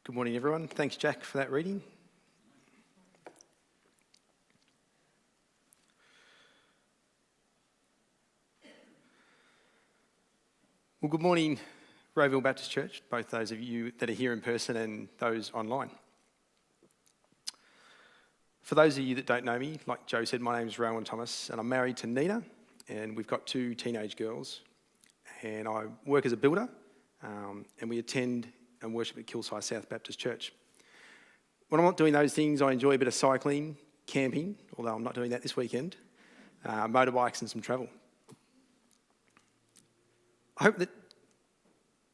Good morning, everyone. Thanks, Jack, for that reading. Well, good morning, Rayville Baptist Church, both those of you that are here in person and those online. For those of you that don't know me, like Joe said, my name is Rowan Thomas, and I'm married to Nina, and we've got two teenage girls. And I work as a builder, and we attend and worship at Kilsyth South Baptist Church. When I'm not doing those things, I enjoy a bit of cycling, camping, although I'm not doing that this weekend, motorbikes and some travel. I hope that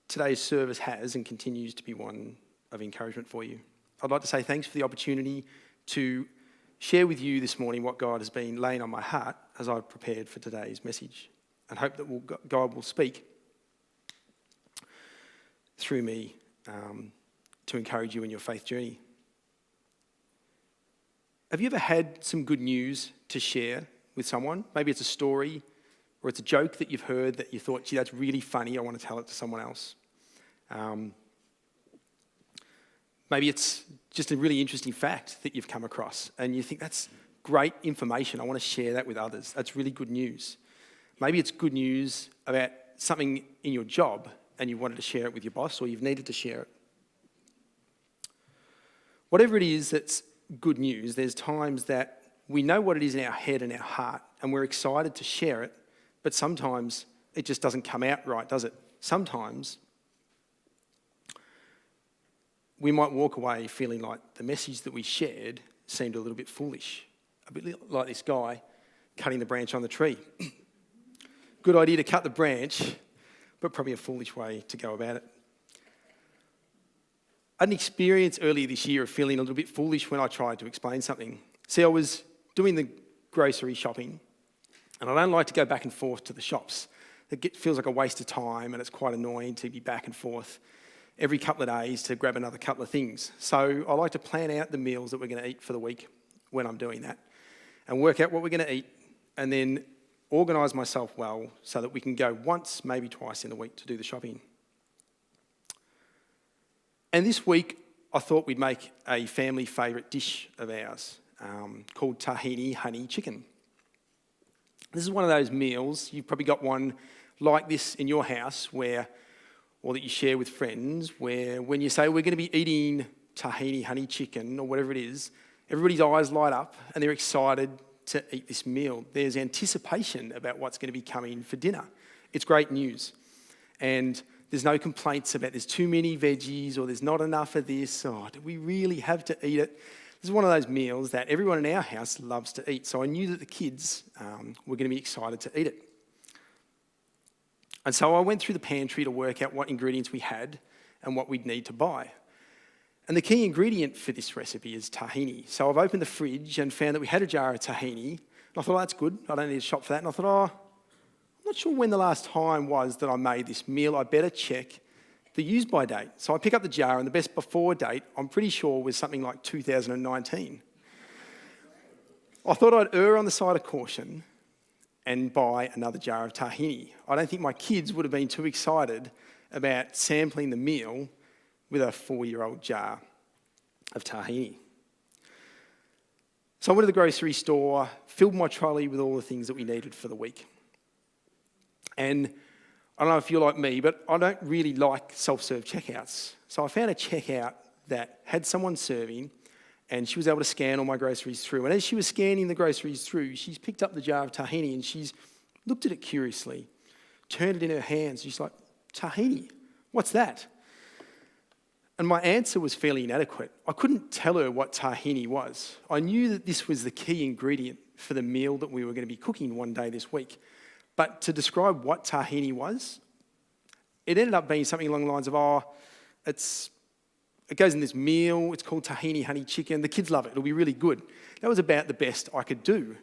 today's service has and continues to be one of encouragement for you. I'd like to say thanks for the opportunity to share with you this morning what God has been laying on my heart as I've prepared for today's message, and hope that God will speak through me to encourage you in your faith journey. Have you ever had some good news to share with someone? Maybe it's a story or it's a joke that you've heard that you thought, gee, that's really funny, I want to tell it to someone else. Maybe it's just a really interesting fact that you've come across and you think that's great information, I want to share that with others. That's really good news. Maybe it's good news about something in your job and you wanted to share it with your boss or you've needed to share it. Whatever it is that's good news, there's times that we know what it is in our head and our heart and we're excited to share it, but sometimes it just doesn't come out right, does it? Sometimes we might walk away feeling like the message that we shared seemed a little bit foolish, a bit like this guy cutting the branch on the tree. Good idea to cut the branch, but probably a foolish way to go about it. I had an experience earlier this year of feeling a little bit foolish when I tried to explain something. See, I was doing the grocery shopping, and I don't like to go back and forth to the shops. It feels like a waste of time, and it's quite annoying to be back and forth every couple of days to grab another couple of things. So I like to plan out the meals that we're going to eat for the week when I'm doing that, and work out what we're going to eat, and then organise myself well so that we can go once, maybe twice in the week to do the shopping. And this week, I thought we'd make a family favourite dish of ours called tahini honey chicken. This is one of those meals, you've probably got one like this in your house or that you share with friends, where when you say we're going to be eating tahini honey chicken or whatever it is, everybody's eyes light up and they're excited to eat this meal. There's anticipation about what's going to be coming for dinner. It's great news. And there's no complaints about there's too many veggies or there's not enough of this. Oh, do we really have to eat it? This is one of those meals that everyone in our house loves to eat. So I knew that the kids were going to be excited to eat it. And so I went through the pantry to work out what ingredients we had and what we'd need to buy. And the key ingredient for this recipe is tahini. So I've opened the fridge and found that we had a jar of tahini. And I thought, oh, that's good. I don't need to shop for that. And I thought, I'm not sure when the last time was that I made this meal. I better check the use-by date. So I pick up the jar, and the best before date, I'm pretty sure, was something like 2019. I thought I'd err on the side of caution and buy another jar of tahini. I don't think my kids would have been too excited about sampling the meal with a 4-year-old jar of tahini. So I went to the grocery store, filled my trolley with all the things that we needed for the week. And I don't know if you're like me, but I don't really like self-serve checkouts. So I found a checkout that had someone serving, and she was able to scan all my groceries through. And as she was scanning the groceries through, she's picked up the jar of tahini and she's looked at it curiously, turned it in her hands. She's like, tahini, what's that? And my answer was fairly inadequate. I couldn't tell her what tahini was. I knew that this was the key ingredient for the meal that we were going to be cooking one day this week. But to describe what tahini was, it ended up being something along the lines of, it goes in this meal, it's called tahini honey chicken, the kids love it, it'll be really good. That was about the best I could do.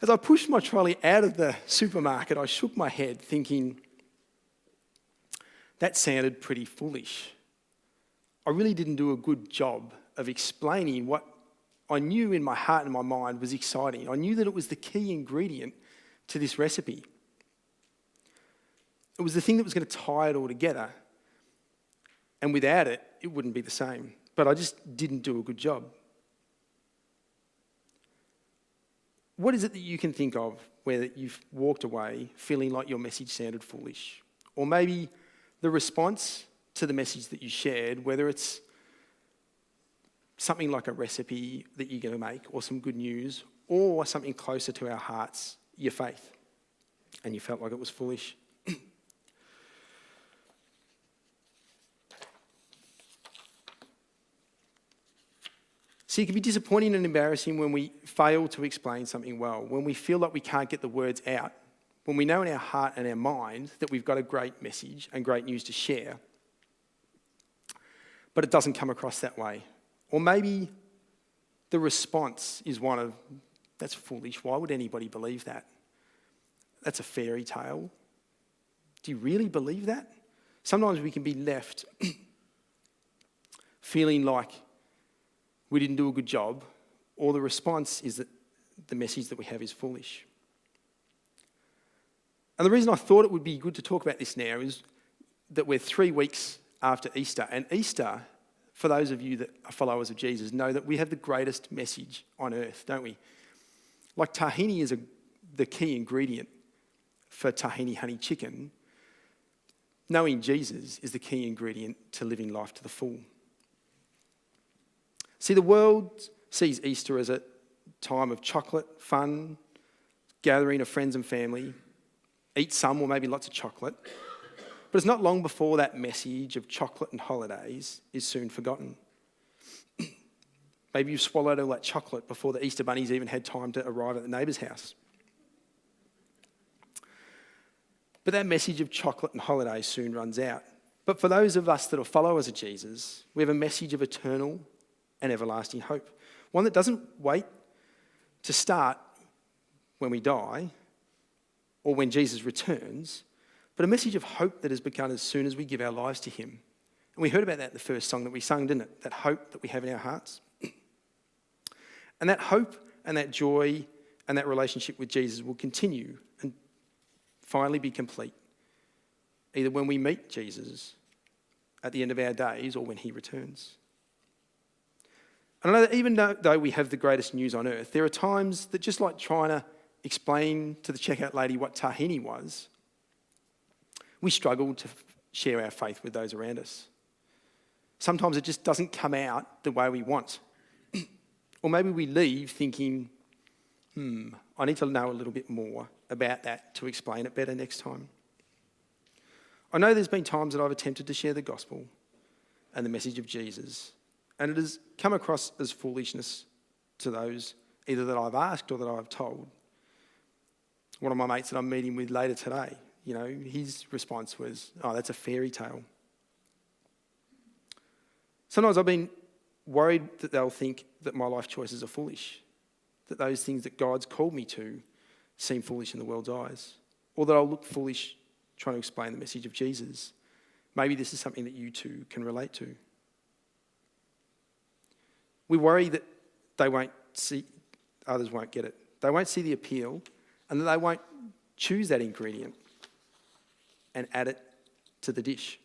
As I pushed my trolley out of the supermarket, I shook my head thinking, that sounded pretty foolish. I really didn't do a good job of explaining what I knew in my heart and my mind was exciting. I knew that it was the key ingredient to this recipe. It was the thing that was going to tie it all together. And without it, it wouldn't be the same. But I just didn't do a good job. What is it that you can think of where you've walked away feeling like your message sounded foolish? Or maybe the response to the message that you shared, whether it's something like a recipe that you're going to make or some good news, or something closer to our hearts, your faith, and you felt like it was foolish. See, it can be disappointing and embarrassing when we fail to explain something well, when we feel like we can't get the words out, when we know in our heart and our mind that we've got a great message and great news to share, but it doesn't come across that way. Or maybe the response is one of, that's foolish, why would anybody believe that? That's a fairy tale. Do you really believe that? Sometimes we can be left feeling like we didn't do a good job, or the response is that the message that we have is foolish. And the reason I thought it would be good to talk about this now is that we're 3 weeks after Easter. And Easter, for those of you that are followers of Jesus, know that we have the greatest message on earth, don't we? Like tahini is the key ingredient for tahini honey chicken. Knowing Jesus is the key ingredient to living life to the full. See, the world sees Easter as a time of chocolate, fun, gathering of friends and family, eat some or maybe lots of chocolate. But it's not long before that message of chocolate and holidays is soon forgotten. Maybe you've swallowed all that chocolate before the Easter bunnies even had time to arrive at the neighbour's house. But that message of chocolate and holidays soon runs out. But for those of us that are followers of Jesus, we have a message of eternal and everlasting hope. One that doesn't wait to start when we die or when Jesus returns, but a message of hope that has begun as soon as we give our lives to him. And we heard about that in the first song that we sung, didn't it? That hope that we have in our hearts. And that hope and that joy and that relationship with Jesus will continue and finally be complete, either when we meet Jesus at the end of our days or when he returns. And I know that even though we have the greatest news on earth, there are times that just like trying to explain to the checkout lady what tahini was, we struggle to share our faith with those around us. Sometimes it just doesn't come out the way we want. Or maybe we leave thinking, I need to know a little bit more about that to explain it better next time. I know there's been times that I've attempted to share the gospel and the message of Jesus, and it has come across as foolishness to those either that I've asked or that I've told. One of my mates that I'm meeting with later today, his response was, oh, that's a fairy tale. Sometimes I've been worried that they'll think that my life choices are foolish, that those things that God's called me to seem foolish in the world's eyes, or that I'll look foolish trying to explain the message of Jesus. Maybe this is something that you too can relate to. We worry that others won't get it. They won't see the appeal, and that they won't choose that ingredient and add it to the dish.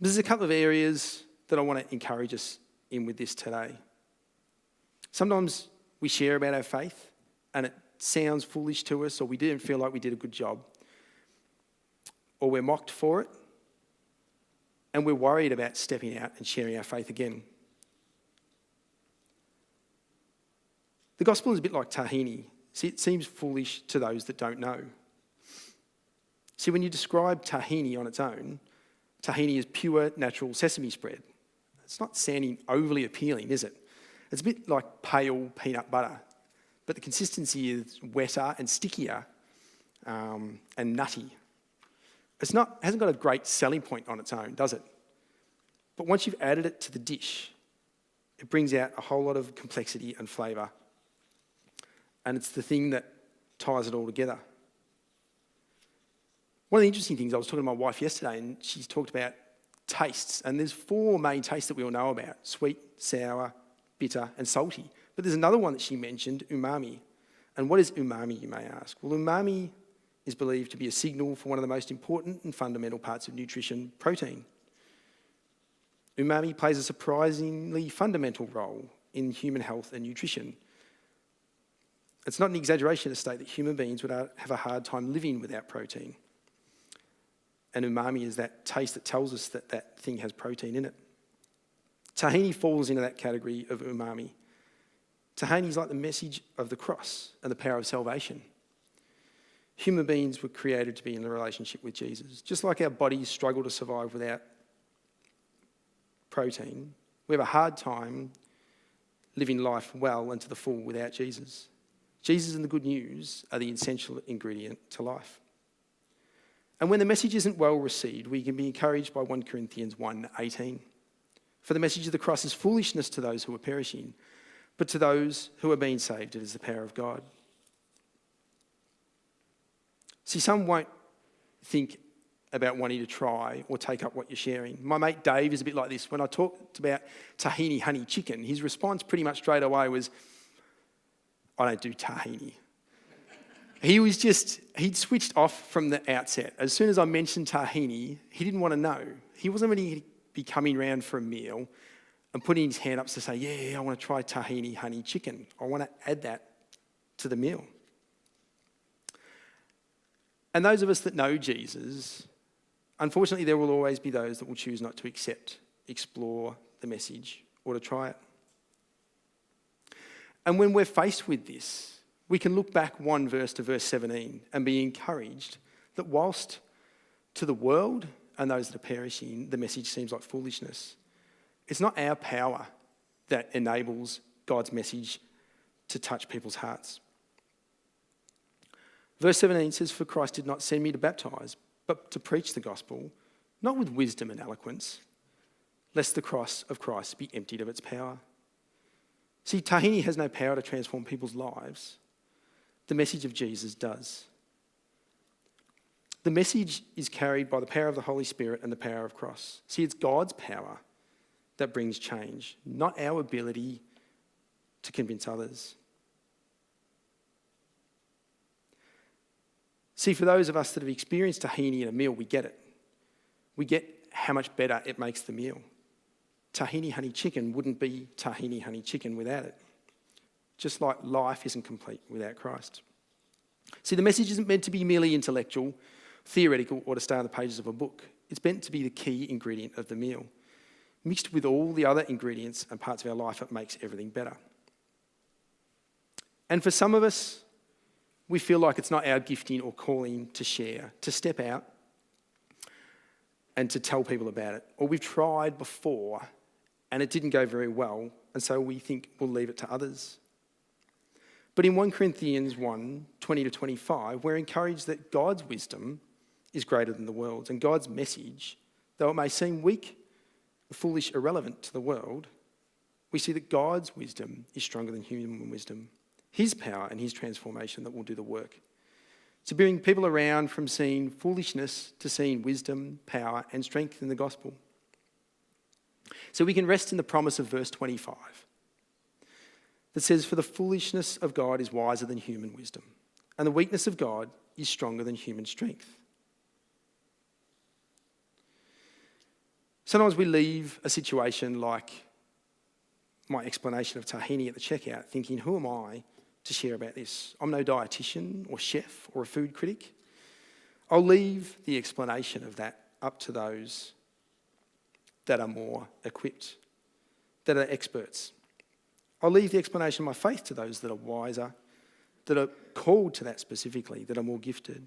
There's a couple of areas that I want to encourage us in with this today. Sometimes we share about our faith and it sounds foolish to us, or we didn't feel like we did a good job, or we're mocked for it, and we're worried about stepping out and sharing our faith again. The gospel is a bit like tahini. See, it seems foolish to those that don't know. See, when you describe tahini on its own, tahini is pure natural sesame spread. It's not sounding overly appealing, is it? It's a bit like pale peanut butter, but the consistency is wetter and stickier and nutty. Hasn't got a great selling point on its own, does it? But once you've added it to the dish, it brings out a whole lot of complexity and flavour. And it's the thing that ties it all together. One of the interesting things, I was talking to my wife yesterday and she's talked about tastes. And there's 4 main tastes that we all know about: sweet, sour, bitter and salty. But there's another one that she mentioned, umami. And what is umami, you may ask? Well, umami is believed to be a signal for one of the most important and fundamental parts of nutrition, protein. Umami plays a surprisingly fundamental role in human health and nutrition. It's not an exaggeration to state that human beings would have a hard time living without protein. And umami is that taste that tells us that that thing has protein in it. Tahini falls into that category of umami. Tahini is like the message of the cross and the power of salvation. Human beings were created to be in a relationship with Jesus. Just like our bodies struggle to survive without protein, we have a hard time living life well and to the full without Jesus. Jesus and the good news are the essential ingredient to life. And when the message isn't well received, we can be encouraged by 1 Corinthians 1:18. For the message of the cross is foolishness to those who are perishing, but to those who are being saved, it is the power of God. See, some won't think about wanting to try or take up what you're sharing. My mate Dave is a bit like this. When I talked about tahini honey chicken, his response pretty much straight away was, I don't do tahini. He'd switched off from the outset. As soon as I mentioned tahini, he didn't want to know. He wasn't going to be coming round for a meal and putting his hand up to say, yeah, I want to try tahini honey chicken. I want to add that to the meal. And those of us that know Jesus, unfortunately, there will always be those that will choose not to accept, explore the message, or to try it. And when we're faced with this, we can look back one verse to verse 17 and be encouraged that whilst to the world and those that are perishing, the message seems like foolishness, it's not our power that enables God's message to touch people's hearts. Verse 17 says, for Christ did not send me to baptize, but to preach the gospel, not with wisdom and eloquence, lest the cross of Christ be emptied of its power. See, tahini has no power to transform people's lives. The message of Jesus does. The message is carried by the power of the Holy Spirit and the power of cross. See, it's God's power that brings change, not our ability to convince others. See, for those of us that have experienced tahini in a meal, we get it. We get how much better it makes the meal. Tahini honey chicken wouldn't be tahini honey chicken without it. Just like life isn't complete without Christ. See, the message isn't meant to be merely intellectual, theoretical, or to stay on the pages of a book. It's meant to be the key ingredient of the meal. Mixed with all the other ingredients and parts of our life, it makes everything better. And for some of us, we feel like it's not our gifting or calling to share, to step out and to tell people about it. Or we've tried before and it didn't go very well, and so we think we'll leave it to others. But in 1 Corinthians 1:20-25, we're encouraged that God's wisdom is greater than the world's, and God's message, though it may seem weak, foolish, irrelevant to the world, we see that God's wisdom is stronger than human wisdom. His power and his transformation that will do the work. To bring people around from seeing foolishness to seeing wisdom, power, and strength in the gospel. So we can rest in the promise of verse 25 that says, for the foolishness of God is wiser than human wisdom, and the weakness of God is stronger than human strength. Sometimes we leave a situation like my explanation of tahini at the checkout thinking, who am I to share about this? I'm no dietitian or chef or a food critic. I'll leave the explanation of that up to those that are more equipped, that are experts. I'll leave the explanation of my faith to those that are wiser, that are called to that specifically, that are more gifted.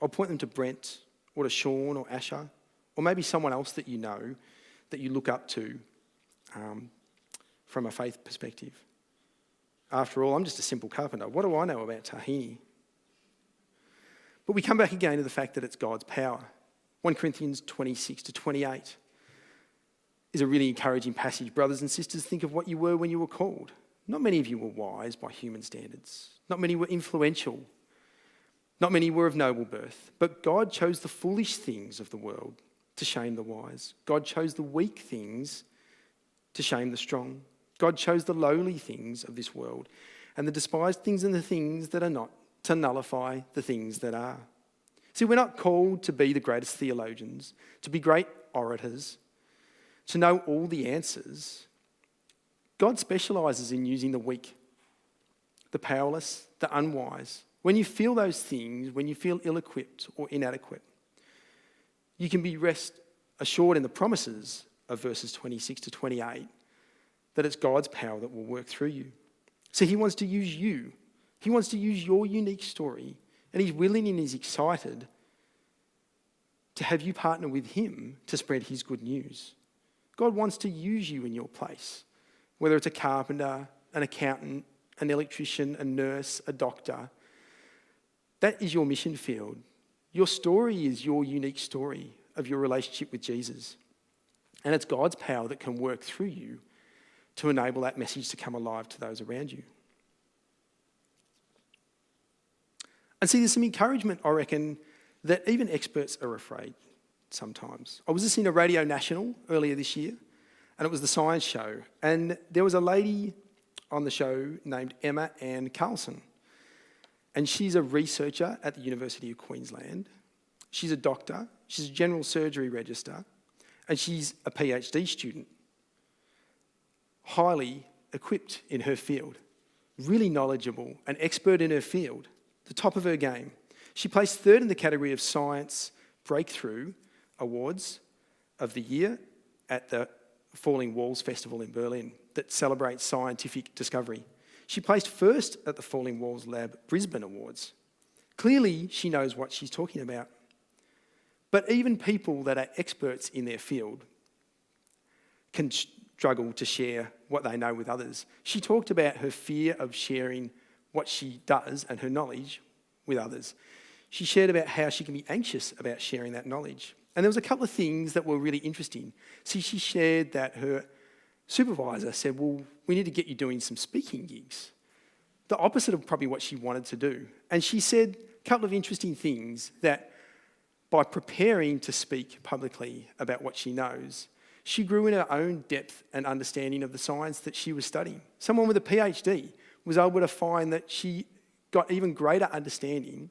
I'll point them to Brent or to Sean or Asher, or maybe someone else that you know, that you look up to from a faith perspective. After all, I'm just a simple carpenter. What do I know about tahini? But we come back again to the fact that it's God's power. 1 Corinthians 26-28 is a really encouraging passage. Brothers and sisters, think of what you were when you were called. Not many of you were wise by human standards. Not many were influential. Not many were of noble birth. But God chose the foolish things of the world to shame the wise. God chose the weak things to shame the strong. God chose the lowly things of this world and the despised things and the things that are not, to nullify the things that are, See, we're not called to be the greatest theologians, to be great orators, to know all the answers. God specialises in using the weak, the powerless, the unwise. When you feel those things, when you feel ill-equipped or inadequate, you can be rest assured in the promises of verses 26 to 28 that it's God's power that will work through you. So he wants to use you. He wants to use your unique story, and he's willing and he's excited to have you partner with him to spread his good news. God wants to use you in your place, whether it's a carpenter, an accountant, an electrician, a nurse, a doctor. That is your mission field. Your story is your unique story of your relationship with Jesus. And it's God's power that can work through you to enable that message to come alive to those around you. And see, there's some encouragement, I reckon, that even experts are afraid sometimes. I was listening to Radio National earlier this year, and it was the science show. And there was a lady on the show named Emma Ann Carlson. And she's a researcher at the University of Queensland. She's a doctor, she's a general surgery registrar, and she's a PhD student. Highly equipped in her field, really knowledgeable, an expert in her field, the top of her game. She placed third in the category of Science Breakthrough Awards of the year at the Falling Walls Festival in Berlin that celebrates scientific discovery. She placed first at the Falling Walls Lab Brisbane Awards. Clearly, she knows what she's talking about. But even people that are experts in their field can struggle to share what they know with others. She talked about her fear of sharing what she does and her knowledge with others. She shared about how she can be anxious about sharing that knowledge. And there was a couple of things that were really interesting. See, she shared that her supervisor said, well, we need to get you doing some speaking gigs. The opposite of probably what she wanted to do. And she said a couple of interesting things that by preparing to speak publicly about what she knows, she grew in her own depth and understanding of the science that she was studying. Someone with a PhD was able to find that she got even greater understanding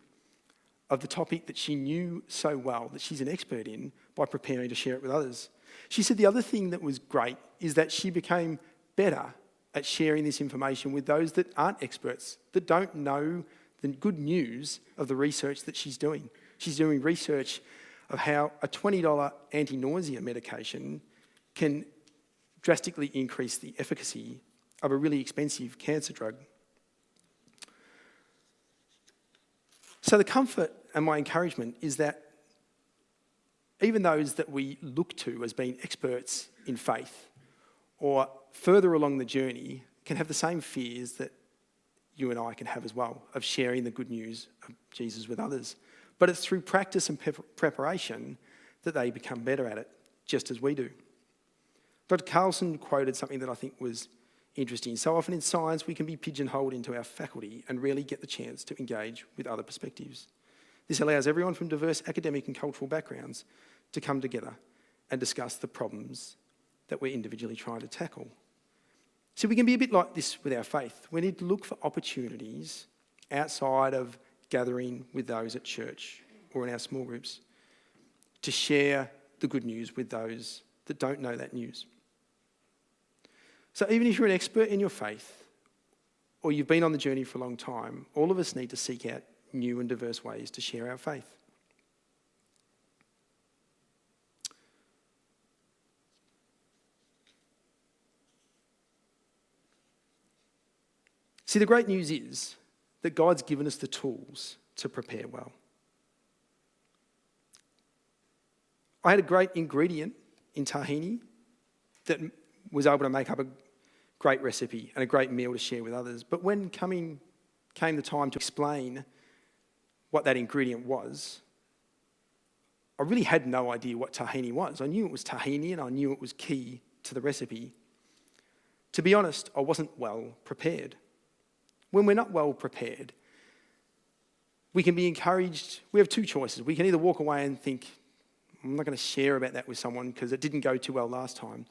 of the topic that she knew so well, that she's an expert in, by preparing to share it with others. She said the other thing that was great is that she became better at sharing this information with those that aren't experts, that don't know the good news of the research that she's doing. She's doing research of how a $20 anti-nausea medication can drastically increase the efficacy of a really expensive cancer drug. So the comfort and my encouragement is that even those that we look to as being experts in faith or further along the journey can have the same fears that you and I can have as well, of sharing the good news of Jesus with others. But it's through practice and preparation that they become better at it, just as we do. Dr. Carlson quoted something that I think was interesting. So often in science, we can be pigeonholed into our faculty and rarely get the chance to engage with other perspectives. This allows everyone from diverse academic and cultural backgrounds to come together and discuss the problems that we're individually trying to tackle. So we can be a bit like this with our faith. We need to look for opportunities outside of gathering with those at church or in our small groups to share the good news with those that don't know that news. So even if you're an expert in your faith or you've been on the journey for a long time, all of us need to seek out new and diverse ways to share our faith. See, the great news is that God's given us the tools to prepare well. I had a great ingredient in tahini that was able to make up a great recipe and a great meal to share with others. But when came the time to explain what that ingredient was, I really had no idea what tahini was. I knew it was tahini and I knew it was key to the recipe. To be honest, I wasn't well prepared. When we're not well prepared, we can be encouraged. We have two choices. We can either walk away and think, I'm not going to share about that with someone because it didn't go too well last time.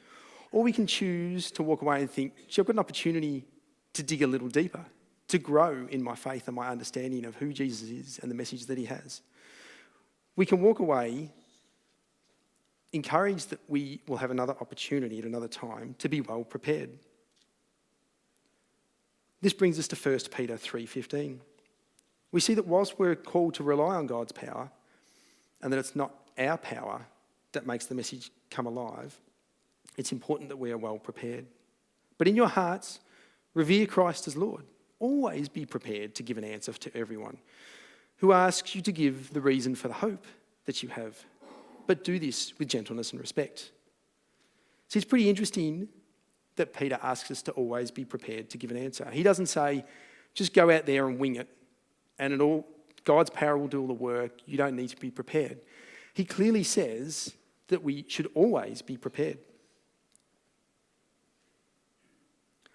Or we can choose to walk away and think, gee, I've got an opportunity to dig a little deeper, to grow in my faith and my understanding of who Jesus is and the message that he has. we can walk away encouraged that we will have another opportunity at another time to be well prepared. This brings us to 1 Peter 3:15. We see that whilst we're called to rely on God's power, and that it's not our power that makes the message come alive, it's important that we are well prepared. But in your hearts, revere Christ as Lord. Always be prepared to give an answer to everyone who asks you to give the reason for the hope that you have. But do this with gentleness and respect. See, it's pretty interesting that Peter asks us to always be prepared to give an answer. He doesn't say, just go out there and wing it, and God's power will do all the work. You don't need to be prepared. He clearly says that we should always be prepared.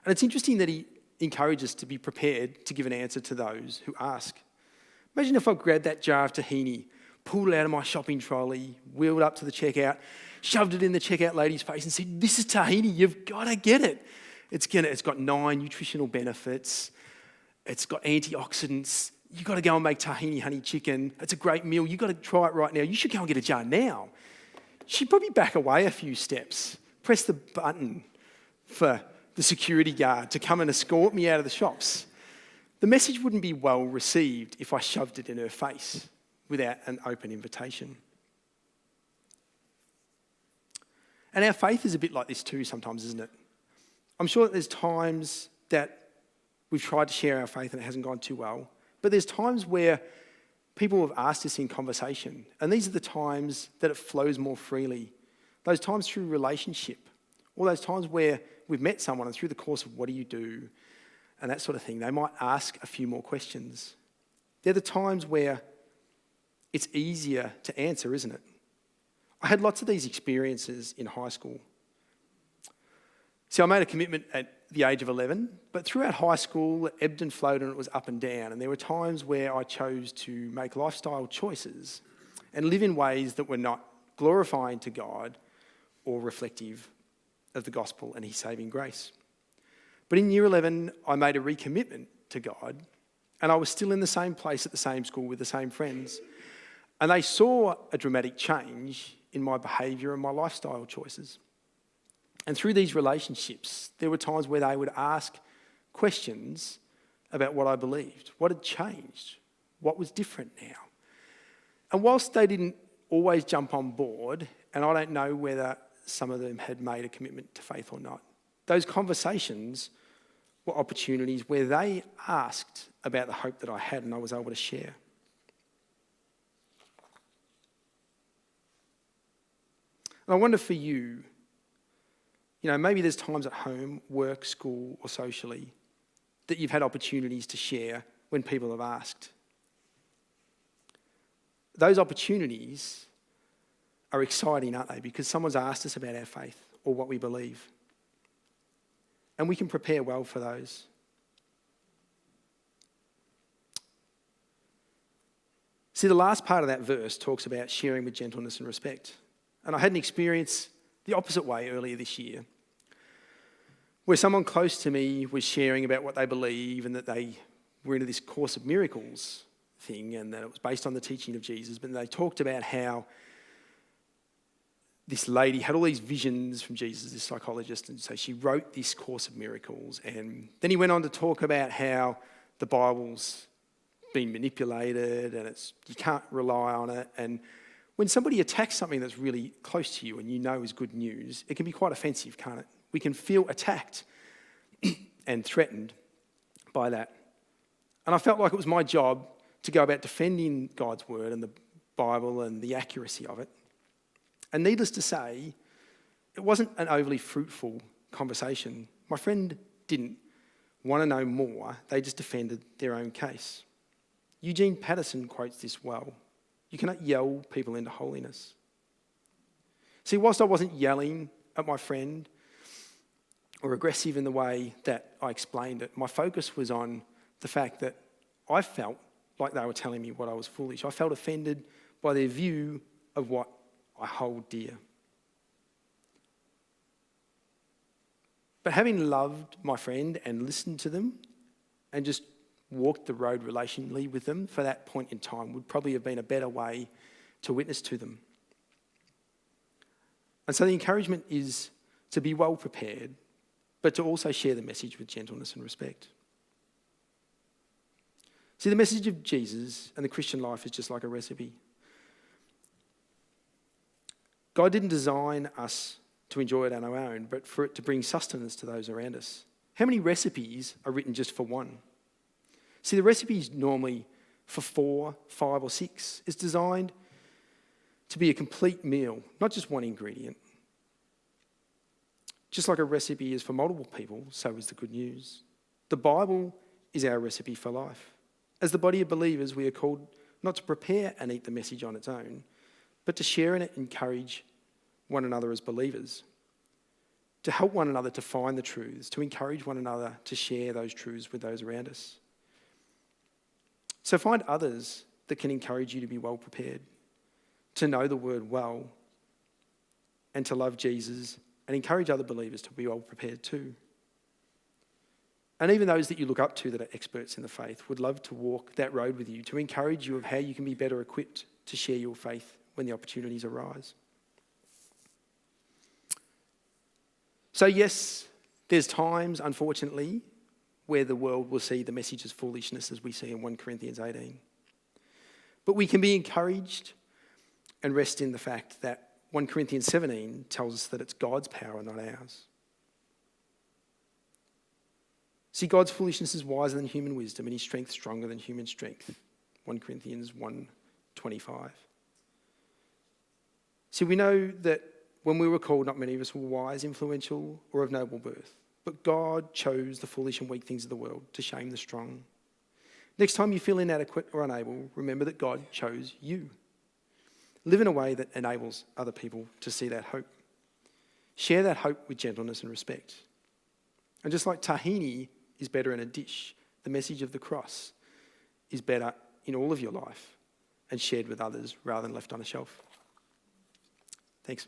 And it's interesting that he encourages us to be prepared to give an answer to those who ask. Imagine if I grabbed that jar of tahini, pulled it out of my shopping trolley, wheeled up to the checkout, shoved it in the checkout lady's face and said, this is tahini, you've got to get it. It's got 9 nutritional benefits. It's got antioxidants. You've got to go and make tahini honey chicken. It's a great meal. You've got to try it right now. You should go and get a jar now. She'd probably back away a few steps, press the button for the security guard to come and escort me out of the shops. The message wouldn't be well received if I shoved it in her face without an open invitation. And our faith is a bit like this too sometimes, isn't it? I'm sure that there's times that we've tried to share our faith and it hasn't gone too well, but there's times where people have asked us in conversation, and these are the times that it flows more freely. Those times through relationship, or those times where we've met someone and through the course of what do you do, and that sort of thing, they might ask a few more questions. They're the times where it's easier to answer, isn't it? I had lots of these experiences in high school. See, I made a commitment at the age of 11, but throughout high school, it ebbed and flowed and it was up and down. And there were times where I chose to make lifestyle choices and live in ways that were not glorifying to God or reflective of the gospel and his saving grace. But in year 11, I made a recommitment to God, and I was still in the same place at the same school with the same friends. And they saw a dramatic change in my behaviour and my lifestyle choices. And through these relationships, there were times where they would ask questions about what I believed, what had changed, what was different now. And whilst they didn't always jump on board, and I don't know whether some of them had made a commitment to faith or not, those conversations were opportunities where they asked about the hope that I had and I was able to share. And I wonder for you, maybe there's times at home, work, school, or socially that you've had opportunities to share when people have asked. Those opportunities are exciting, aren't they? Because someone's asked us about our faith or what we believe. And we can prepare well for those. See, the last part of that verse talks about sharing with gentleness and respect. And I had an experience the opposite way earlier this year, where someone close to me was sharing about what they believe and that they were into this Course of Miracles thing and that it was based on the teaching of Jesus. But they talked about how this lady had all these visions from Jesus, this psychologist, and so she wrote this Course of Miracles. And then he went on to talk about how the Bible's been manipulated and you can't rely on it. And when somebody attacks something that's really close to you and you know is good news, it can be quite offensive, can't it? We can feel attacked and threatened by that. And I felt like it was my job to go about defending God's word and the Bible and the accuracy of it. And needless to say, it wasn't an overly fruitful conversation. My friend didn't want to know more. They just defended their own case. Eugene Patterson quotes this well. You cannot yell people into holiness. See, whilst I wasn't yelling at my friend or aggressive in the way that I explained it, my focus was on the fact that I felt like they were telling me what I was foolish. I felt offended by their view of what I hold dear. But having loved my friend and listened to them and just walked the road relationally with them for that point in time would probably have been a better way to witness to them. And so the encouragement is to be well prepared, but to also share the message with gentleness and respect. See, the message of Jesus and the Christian life is just like a recipe. God didn't design us to enjoy it on our own, but for it to bring sustenance to those around us. How many recipes are written just for one? See, the recipe is normally for 4, 5, or 6. It's designed to be a complete meal, not just one ingredient. Just like a recipe is for multiple people, so is the good news. The Bible is our recipe for life. As the body of believers, we are called not to prepare and eat the message on its own, but to share in it and encourage one another as believers, to help one another to find the truths, to encourage one another to share those truths with those around us. So find others that can encourage you to be well prepared, to know the word well, and to love Jesus, and encourage other believers to be well prepared too. And even those that you look up to that are experts in the faith would love to walk that road with you, to encourage you of how you can be better equipped to share your faith when the opportunities arise. So yes, there's times, unfortunately, where the world will see the message as foolishness, as we see in 1 Corinthians 18. But we can be encouraged and rest in the fact that 1 Corinthians 17 tells us that it's God's power, not ours. See, God's foolishness is wiser than human wisdom, and his strength stronger than human strength. 1 Corinthians 1:25. See, we know that when we were called, not many of us were wise, influential, or of noble birth. But God chose the foolish and weak things of the world to shame the strong. Next time you feel inadequate or unable, remember that God chose you. Live in a way that enables other people to see that hope. Share that hope with gentleness and respect. And just like tahini is better in a dish, the message of the cross is better in all of your life and shared with others rather than left on a shelf. Thanks.